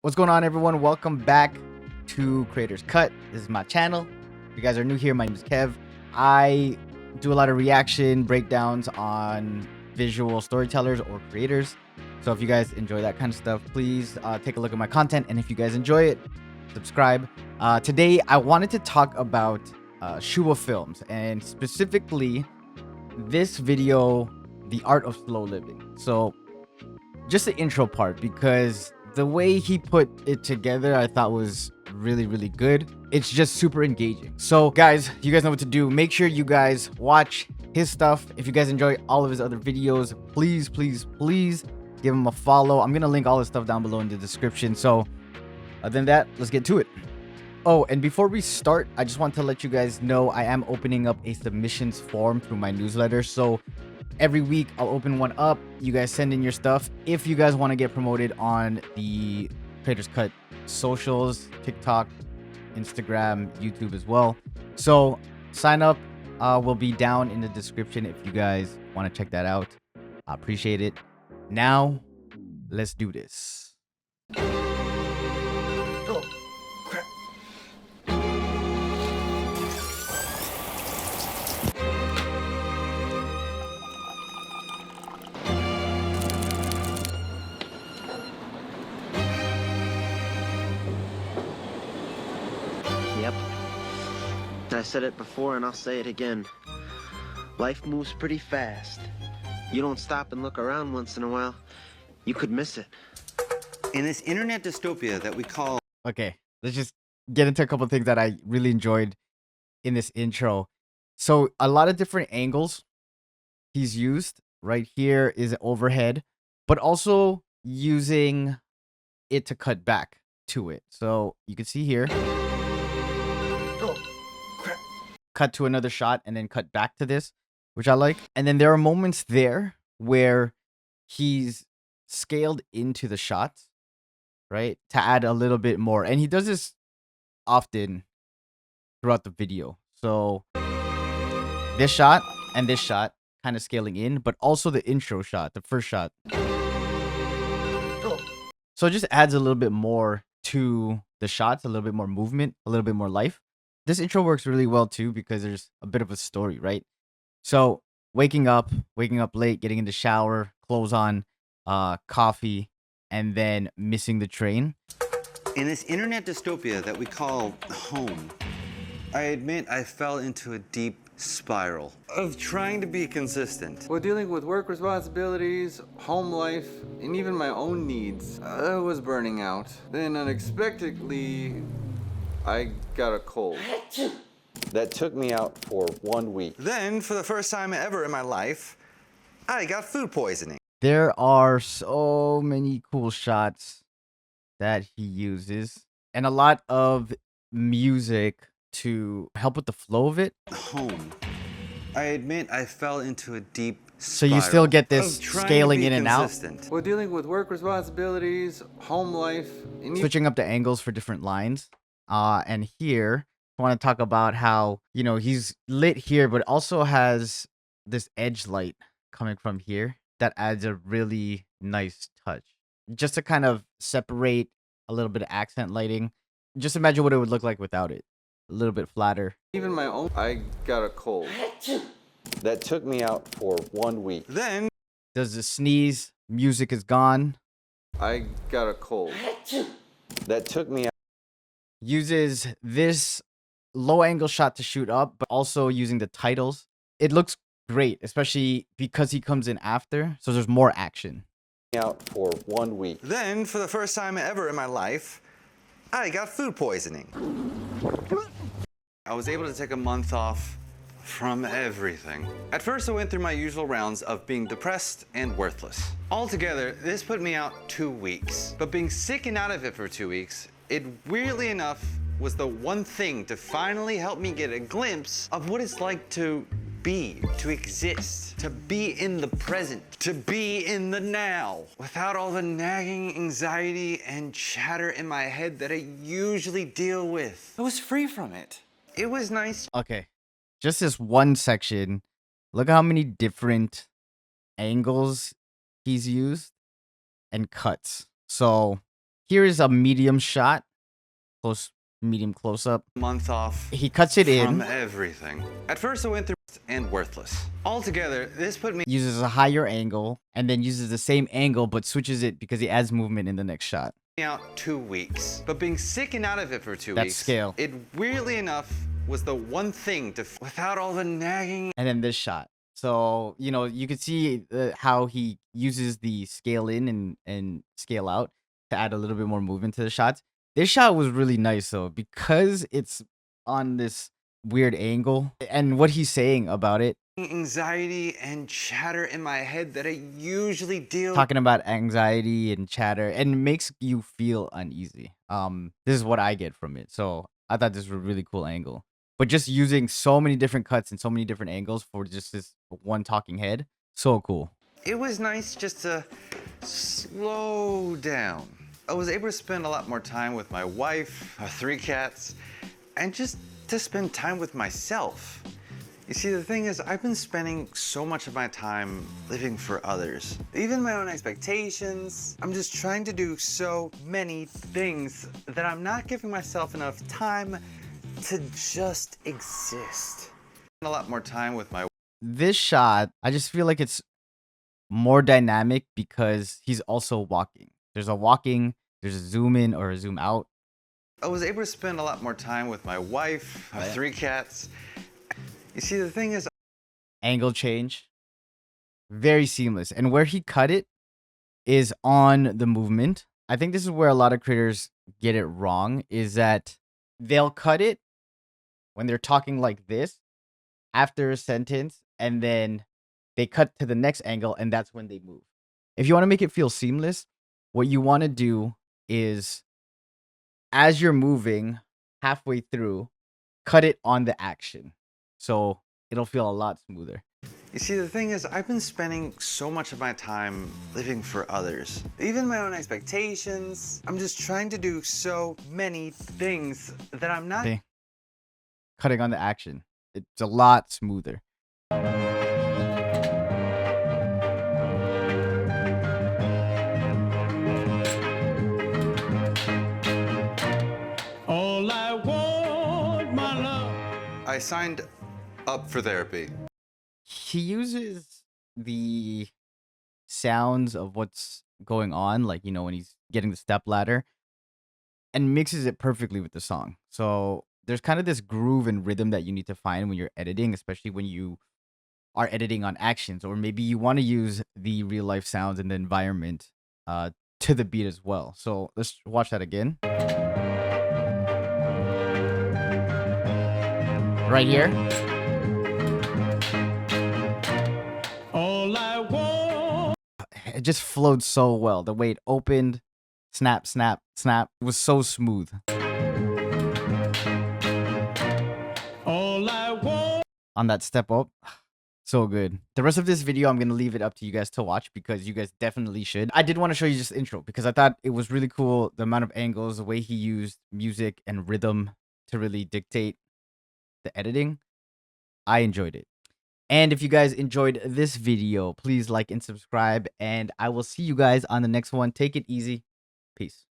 What's going on, everyone? Welcome back to Creators Cut. This is my channel. If you guys are new here, my name is Kev. I do a lot of reaction breakdowns on visual storytellers or creators. So if you guys enjoy that kind of stuff, please take a look at my content. And if you guys enjoy it, subscribe. Today, I wanted to talk about Shua Films, and specifically this video, The Art of Slow Living. So just the intro part, because the way he put it together I thought was really good. It's just super engaging. So guys, you guys know what to do. Make sure you guys watch his stuff. If you guys enjoy all of his other videos, please give him a follow. I'm gonna link all his stuff down below in the description. So other than that, let's get to it. Oh, and before we start, I just want to let you guys know I am opening up a submissions form through my newsletter. So every week I'll open one up. You guys send in your stuff if you guys want to get promoted on the Creators Cut socials, TikTok, Instagram, YouTube as well. So sign up will be down in the description if you guys want to check that out. I appreciate it. Now let's do this. Oh, crap. Yep. I said it before and I'll say it again. Life moves pretty fast. You don't stop and look around once in a while, you could miss it. In this internet dystopia that we call... Okay, let's just get into a couple of things that I really enjoyed in this intro. So a lot of different angles he's used. Right here is overhead, but also using it to cut back to it. So you can see here, Oh, crap. cut to another shot and then cut back to this, which I like. And then there are moments there where he's scaled into the shots, right, to add a little bit more. And he does this often throughout the video. So this shot and this shot kind of scaling in, but also the intro shot, the first shot. Oh. So it just adds a little bit more to the shots, a little bit more movement, a little bit more life. This intro works really well too because there's a bit of a story, right? So waking up late, getting in the shower, clothes on, coffee, and then missing the train. In this internet dystopia that we call home, I admit I fell into a deep spiral of trying to be consistent. While dealing with work responsibilities, home life, and even my own needs, I was burning out. Then unexpectedly, I got a cold. That took me out for 1 week. Then, for the first time ever in my life, I got food poisoning. There are so many cool shots that he uses and a lot of music to help with the flow of it. Home. I admit I fell into a deep So spiral you still get this of trying to scaling be in and out. consistent. While dealing with work responsibilities, home life, and Switching up the angles for different lines. And here, I want to talk about how, you know, he's lit here, but also has this edge light coming from here that adds a really nice touch. Just to kind of separate a little bit of accent lighting. Just imagine what it would look like without it. A little bit flatter. even my own. I got a cold. That took me out for 1 week. Then, Does the sneeze, music is gone. I got a cold. That took me out. Uses this low angle shot to shoot up, but also using the titles. It looks great, especially because he comes in after, so there's more action. Out for 1 week. then, for the first time ever in my life, I got food poisoning. I was able to take a month off from everything. At first, I went through my usual rounds of being depressed and worthless. Altogether, this put me out 2 weeks. But being sick and out of it for 2 weeks, it weirdly enough was the one thing to finally help me get a glimpse of what it's like to be, to exist, to be in the present, to be in the now, without all the nagging anxiety and chatter in my head that I usually deal with. I was free from it. It was nice. Okay, just this one section. Look at how many different angles he's used and cuts. So Here is a medium shot, medium close up. Month off. He cuts it from in, everything. At first, I went through and worthless. Altogether, this put me uses a higher angle, and then uses the same angle but switches it because he adds movement in the next shot. out 2 weeks. But being sick and out of it for 2 That's weeks, scale. it weirdly enough was the one thing without all the nagging. And then this shot. So, you know, you could see how he uses the scale in and scale out to add a little bit more movement to the shots. This shot was really nice though, because it's on this weird angle and what he's saying about it. Anxiety and chatter in my head that I usually deal Talking about anxiety and chatter and makes you feel uneasy. This is what I get from it. So I thought this was a really cool angle. But just using so many different cuts and so many different angles for just this one talking head, so cool. It was nice just to slow down. I was able to spend a lot more time with my wife, our 3 cats, and just to spend time with myself. You see, the thing is, I've been spending so much of my time living for others. Even my own expectations. I'm just trying to do so many things that I'm not giving myself enough time to just exist. A lot more time with my This shot, I just feel like it's more dynamic because he's also walking. There's a zoom in or a zoom out. I was able to spend a lot more time with my wife, our 3 cats. You see, the thing is, Angle change, very seamless. And where he cut it is on the movement. I think this is where a lot of creators get it wrong, is that they'll cut it when they're talking like this after a sentence, and then they cut to the next angle, and that's when they move. If you want to make it feel seamless, what you want to do is, as you're moving halfway through, cut it on the action. So it'll feel a lot smoother. you see, the thing is, I've been spending so much of my time living for others. Even my own expectations. I'm just trying to do so many things that I'm not. See? Cutting on the action. It's a lot smoother. All I want, my love. I signed up for therapy. He uses the sounds of what's going on, like, you know, when he's getting the step ladder, and mixes it perfectly with the song. So there's kind of this groove and rhythm that you need to find when you're editing, especially when you are editing on actions, or maybe you want to use the real life sounds and the environment to the beat as well. So let's watch that again. Right here. All I want. It just flowed so well. The way it opened, snap, snap, snap. It was so smooth. All I want. On that step up, so good. The rest of this video, I'm going to leave it up to you guys to watch because you guys definitely should. I did want to show you just the intro because I thought it was really cool. The amount of angles, the way he used music and rhythm to really dictate the editing. I enjoyed it. And if you guys enjoyed this video, please like and subscribe. And I will see you guys on the next one. Take it easy. Peace.